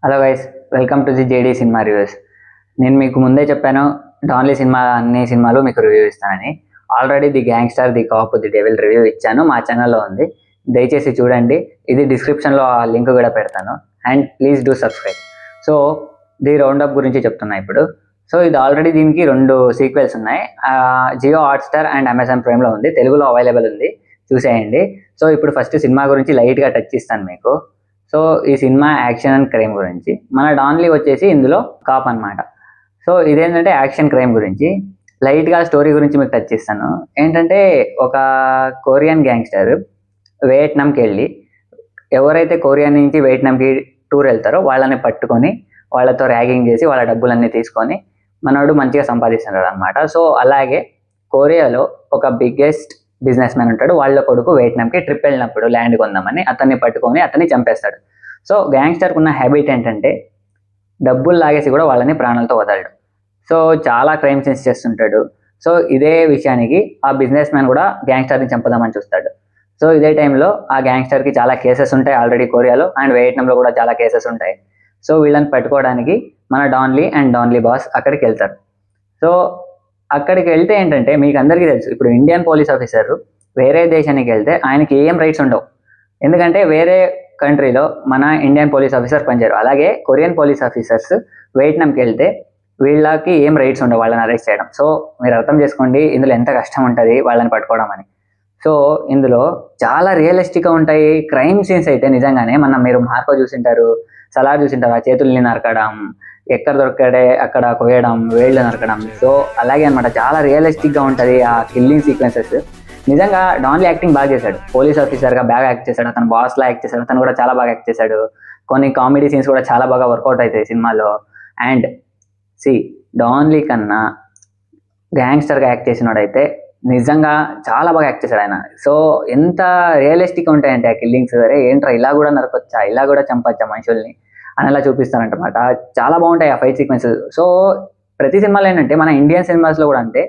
Hello guys, welcome to the JD cinema reviews. నేను మీకు ముందే చెప్పాను డాన్లీ సినిమా అన్ని సినిమాలు మీకు రివ్యూ ఇస్తానని. Already the gangster, the cap, the devil review ఇచ్చాను, మా ఛానల్లో ఉంది, దయచేసి చూడండి. ఇది డిస్క్రిప్షన్లో ఆ లింక్ కూడా పెడతాను. And please do subscribe. So the roundup గురించి చెప్తున్నా ఇప్పుడు. సో ఇది ఆల్రెడీ దీనికి 2 సీక్వెల్స్ ఉన్నాయి. జియో హాట్స్టార్ అండ్ అమెజాన్ ప్రైమ్లో ఉంది, తెలుగులో అవైలబుల్ ఉంది, చూసేయండి. సో ఇప్పుడు ఫస్ట్ సినిమా గురించి లైట్గా టచ్ ఇస్తాను మీకు. సో ఈ సినిమా యాక్షన్ అండ్ క్రైమ్ గురించి. మన డాన్లీ వచ్చేసి ఇందులో కాప్ అనమాట. సో ఇదేంటంటే యాక్షన్ క్రైమ్ గురించి. లైట్గా స్టోరీ గురించి మీకు టచ్ ఇస్తాను. ఏంటంటే ఒక కొరియన్ గ్యాంగ్స్టర్ వియట్నాంకి వెళ్ళి, ఎవరైతే కొరియా నుంచి వియట్నాంకి టూర్ వెళ్తారో వాళ్ళని పట్టుకొని వాళ్ళతో ర్యాగింగ్ చేసి వాళ్ళ డబ్బులన్నీ తీసుకొని మనోడు మంచిగా సంపాదిస్తున్నాడు అనమాట. సో అలాగే కొరియాలో ఒక బిగ్గెస్ట్ బిజినెస్ మ్యాన్ ఉంటాడు, వాళ్ళ కొడుకు వియట్నాంకి ట్రిప్ వెళ్ళినప్పుడు ల్యాండ్ కొందామని అతన్ని పట్టుకొని అతన్ని చంపేస్తాడు. సో గ్యాంగ్స్టర్కి ఉన్న హ్యాబిట్ ఏంటంటే డబ్బులు లాగేసి కూడా వాళ్ళని ప్రాణాలతో వదలడు. సో చాలా క్రైమ్ సీన్స్ చేస్తుంటాడు. సో ఇదే విషయానికి ఆ బిజినెస్ మ్యాన్ కూడా గ్యాంగ్స్టర్ని చంపుదామని చూస్తాడు. సో ఇదే టైంలో ఆ గ్యాంగ్స్టర్కి చాలా కేసెస్ ఉంటాయి ఆల్రెడీ కొరియాలో, అండ్ వియట్నాంలో కూడా చాలా కేసెస్ ఉంటాయి. సో వీళ్ళని పట్టుకోవడానికి మన డాన్లీ అండ్ డాన్లీ బాస్ అక్కడికి వెళ్తారు. సో అక్కడికి వెళ్తే ఏంటంటే మీకు అందరికీ తెలుసు, ఇప్పుడు ఇండియన్ పోలీస్ ఆఫీసర్ వేరే దేశానికి వెళ్తే ఆయనకి ఏం రైట్స్ ఉండవు, ఎందుకంటే వేరే కంట్రీలో మన ఇండియన్ పోలీస్ ఆఫీసర్ పనిచేయరు. అలాగే కొరియన్ పోలీస్ ఆఫీసర్స్ వియట్నాంకి వెళ్తే వీళ్ళకి ఏం రైట్స్ ఉండవు వాళ్ళని అరెస్ట్ చేయడం. సో మీరు అర్థం చేసుకోండి ఇందులో ఎంత కష్టం ఉంటుంది వాళ్ళని పట్టుకోవడం అని. సో ఇందులో చాలా రియలిస్టిక్గా ఉంటాయి క్రైమ్ సీన్స్ అయితే. నిజంగానే మీరు మార్కో చూసింటారు, సలార్ చూసింటారు, ఆ చేతుల్ని నరకడం, ఎక్కడ దొరకడే అక్కడ కొయ్యడం, వేళ్ళు నరకడం. సో అలాగే అనమాట, చాలా రియలిస్టిక్గా ఉంటుంది ఆ కిల్లింగ్ సీక్వెన్సెస్. నిజంగా డాన్లీ యాక్టింగ్ బాగా చేశాడు, పోలీస్ ఆఫీసర్గా బాగా యాక్ట్ చేశాడు, అతను బాస్లా యాక్ట్ చేశాడు, అతను కూడా చాలా బాగా యాక్ట్ చేశాడు. కొన్ని కామెడీ సీన్స్ కూడా చాలా బాగా వర్కౌట్ అవుతాయి సినిమాలో. అండ్ డాన్లీ కన్నా గ్యాంగ్స్టర్గా యాక్ట్ చేసినాడైతే నిజంగా చాలా బాగా యాక్ట్ చేశాడు ఆయన. సో ఎంత రియలిస్టిక్గా ఉంటాయంటే ఆ కిల్లింగ్స్, సరే ఏంట్రా ఇలా కూడా నరకొచ్చా, ఇలా కూడా చంపచ్చా మనుషుల్ని అని అలా చూపిస్తారంటమాట. చాలా బాగుంటాయి ఆ ఫైట్ సీక్వెన్సెస్. సో ప్రతి సినిమాలో ఏంటంటే మన ఇండియన్ సినిమాస్లో కూడా అంతే,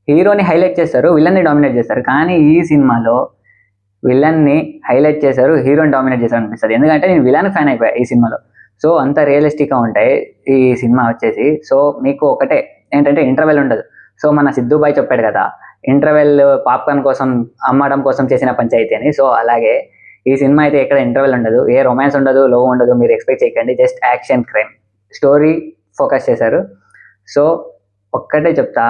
హీరోని హైలైట్ చేస్తారు, విలన్ని డామినేట్ చేస్తారు. కానీ ఈ సినిమాలో విలన్ని హైలైట్ చేశారు, హీరోని డామినేట్ చేశారు అనిపిస్తుంది. ఎందుకంటే నేను విలన్ ఫ్యాన్ అయిపోయా ఈ సినిమాలో. సో అంత రియలిస్టిక్గా ఉంటాయి ఈ సినిమా వచ్చేసి. సో మీకు ఒకటే ఏంటంటే ఇంటర్వెల్ ఉండదు. సో మన సిద్ధుబాయ్ చెప్పాడు కదా, ఇంటర్వెల్ పాప్కార్న్ కోసం అమ్మడం కోసం చేసిన పంచాయతీ అని. సో అలాగే ఈ సినిమా అయితే ఎక్కడ ఇంటర్వెల్ ఉండదు, ఏ రొమాన్స్ ఉండదు, లవ్ ఉండదు, మీరు ఎక్స్పెక్ట్ చేయకండి. Just action crime story focus చేశారు. సో ఒక్కటే చెప్తా,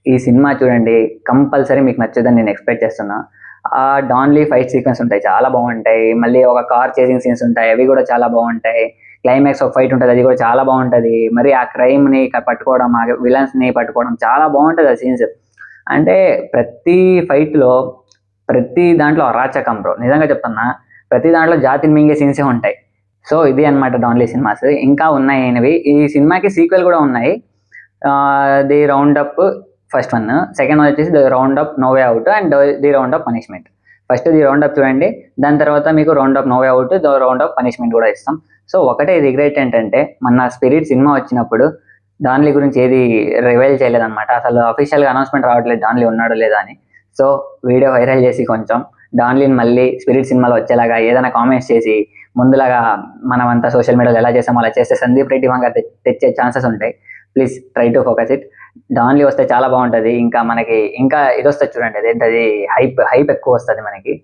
ఈ సినిమా చూడండి, కంపల్సరీ మీకు నచ్చుదని నేను ఎక్స్పెక్ట్ చేస్తున్నా. ఆ డాన్లీ ఫైట్ సీక్వెన్స్ ఉంటాయి, చాలా బాగుంటాయి. మళ్ళీ ఒక కార్ చేసింగ్ సీన్స్ ఉంటాయి, అవి కూడా చాలా బాగుంటాయి. క్లైమాక్స్ ఒక ఫైట్ ఉంటుంది, అది కూడా చాలా బాగుంటుంది. మరి ఆ క్రైమ్ని పట్టుకోవడం, ఆ విలన్స్ని పట్టుకోవడం చాలా బాగుంటుంది ఆ సీన్స్. అంటే ప్రతి ఫైట్లో ప్రతి దాంట్లో అరాచకం బ్రో, నిజంగా చెప్తున్నా. ప్రతి దాంట్లో జాతిని మింగే సీన్సే ఉంటాయి. సో ఇది అనమాట డాన్లీ సినిమాస్. ఇంకా ఉన్నాయి అయినవి, ఈ సినిమాకి సీక్వెల్ కూడా ఉన్నాయి. The Roundup first one, second one వచ్చేసి the Roundup no way out and the Roundup punishment. First the Roundup చూడండి, దాని తర్వాత మీకు Roundup no way out, the Roundup punishment కూడా ఇస్తాం. సో ఒకటే రిగ్రెట్ ఏంటంటే మన స్పిరిట్ సినిమా వచ్చినప్పుడు డాన్లీ గురించి ఏది రివైల్ చేయలేదన్నమాట. అసలు అఫీషియల్గా అనౌన్స్మెంట్ రావట్లేదు డాన్లీ ఉన్నాడో లేదా అని. సో వీడియో వైరల్ చేసి కొంచెం డాన్లీని మళ్ళీ స్పిరిట్ సినిమాలో వచ్చేలాగా ఏదైనా కామెంట్స్ చేసి ముందులాగా మనమంతా సోషల్ మీడియాలో ఎలా చేసామో అలా చేస్తే సందీప్ రెడ్డి వంగ తెచ్చే ఛాన్సెస్ ఉంటాయి. Please try to focus it. Don Lee వస్తే చాలా బాగుంటుంది. ఇంకా మనకి ఇంకా ఇది వస్తుంది చూడండి, అదేంటది, హైప్ ఎక్కువ వస్తుంది మనకి.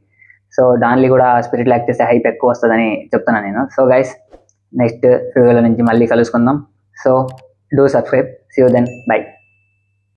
సో డాన్లీ కూడా స్పిరిట్ యాక్ట్ చేస్తే హైప్ ఎక్కువ వస్తుందని చెప్తున్నాను నేను. సో గైస్, నెక్స్ట్ రివ్యూల నుంచి మళ్ళీ కలుసుకుందాం. So do subscribe. See you then, by.